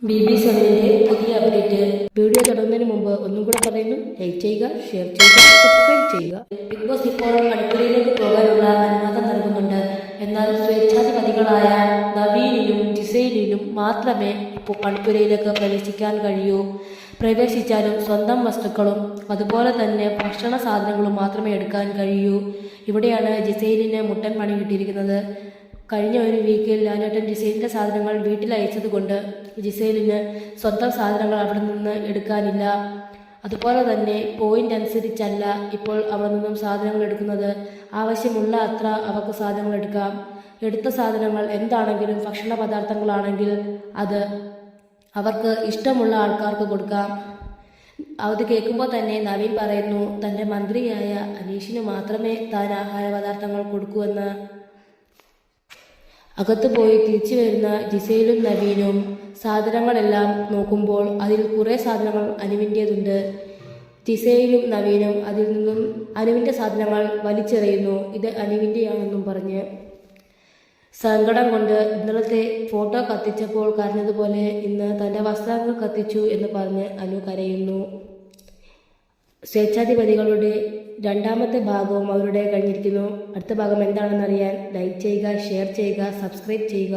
BB7-ന്റെ പുതിയ update. Video തുടങ്ങുന്നതിന് മുമ്പ് ഒന്നും കൂടെ പറയുന്നു, ലൈക്ക് ചെയ്യുക, ഷെയർ ചെയ്യുക, സബ്സ്ക്രൈബ് ചെയ്യുക. ബിഗ് ബോസ് ഇപ്പോൾ അടുക്കളയിലേക്ക് പോകാനുള്ള അനുവാദം നൽകുന്നുണ്ട്. എന്നാൽ സ്വേച്ഛാധിപതികളായ നവീനിലും ജിസൈലിനും മാത്രമേ ഇപ്പോൾ അടുക്കളയിലേക്ക് പ്രവേശിക്കാൻ കഴിയൂ. പ്രവേശിച്ചാലും സ്വന്തം വസ്തുക്കളും അതുപോലെ തന്നെ ഭക്ഷണ സാധനങ്ങളും മാത്രമേ എടുക്കാൻ കഴിയൂ. ഇവിടെയാണ് ജിസൈലിന് മുട്ടൻ പണി കിട്ടിയിരിക്കുന്നത്. കഴിഞ്ഞ ഒരു വീക്കിൽ ലാലേട്ടൻ ജിസൈലിൻ്റെ സാധനങ്ങൾ വീട്ടിൽ അയച്ചത് കൊണ്ട് ജിസൈലിന് സ്വന്തം സാധനങ്ങൾ അവിടെ നിന്ന് എടുക്കാനില്ല. അതുപോലെ തന്നെ പോയിന്റ് അനുസരിച്ചല്ല ഇപ്പോൾ അവിടെ നിന്നും സാധനങ്ങൾ എടുക്കുന്നത്. ആവശ്യമുള്ള അത്ര അവർക്ക് സാധനങ്ങൾ എടുക്കാം. എടുത്ത സാധനങ്ങൾ എന്താണെങ്കിലും ഭക്ഷണ പദാർത്ഥങ്ങളാണെങ്കിൽ അത് അവർക്ക് ഇഷ്ടമുള്ള ആൾക്കാർക്ക് കൊടുക്കാം. അത് കേൾക്കുമ്പോൾ തന്നെ നവീൻ പറയുന്നു, തൻ്റെ മന്ത്രിയായ അനീഷിന് മാത്രമേ താൻ ആഹാര പദാർത്ഥങ്ങൾ കൊടുക്കൂവെന്ന്. അകത്ത് പോയി തിരിച്ചു വരുന്ന ജിസൈലും നവീനും സാധനങ്ങളെല്ലാം നോക്കുമ്പോൾ അതിൽ കുറേ സാധനങ്ങൾ അനുവിൻ്റേതുണ്ട്. ജിസൈലും നവീനും അതിൽ നിന്നും അനുവിൻ്റെ സാധനങ്ങൾ വലിച്ചെറിയുന്നു. ഇത് അനുവിൻ്റെയാണെന്നും പറഞ്ഞ് സങ്കടം കൊണ്ട് ഇന്നലത്തെ ഫോട്ടോ കത്തിച്ചപ്പോൾ കരഞ്ഞതുപോലെ ഇന്ന് തൻ്റെ വസ്ത്രങ്ങൾ കത്തിച്ചു എന്ന് പറഞ്ഞ് അനു കരയുന്നു. സ്വേച്ഛാധിപതികളുടെ രണ്ടാമത്തെ ഭാഗവും അവരുടെ കഴിഞ്ഞിരിക്കുന്നു. അടുത്ത ഭാഗം എന്താണെന്നറിയാൻ ലൈക്ക് ചെയ്യുക, ഷെയർ ചെയ്യുക, സബ്സ്ക്രൈബ് ചെയ്യുക.